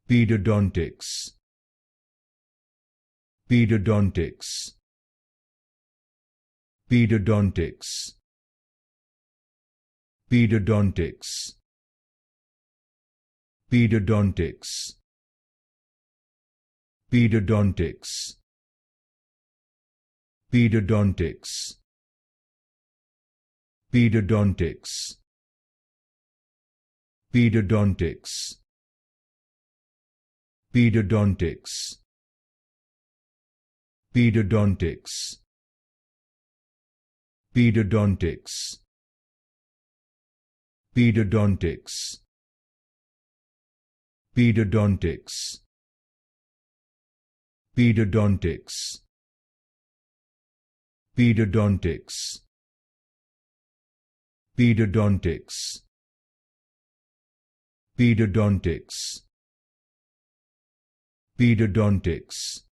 Pedodontics. Pedodontics. Pedodontics. Pedodontics. Pedodontics. Pedodontics. Pedodontics. Pedodontics. Pedodontics. Pedodontics. Pedodontics. Pedodontics. Pedodontics. Pedodontics. Pedodontics. Pedodontics. Pedodontics. Pedodontics. Pedodontics.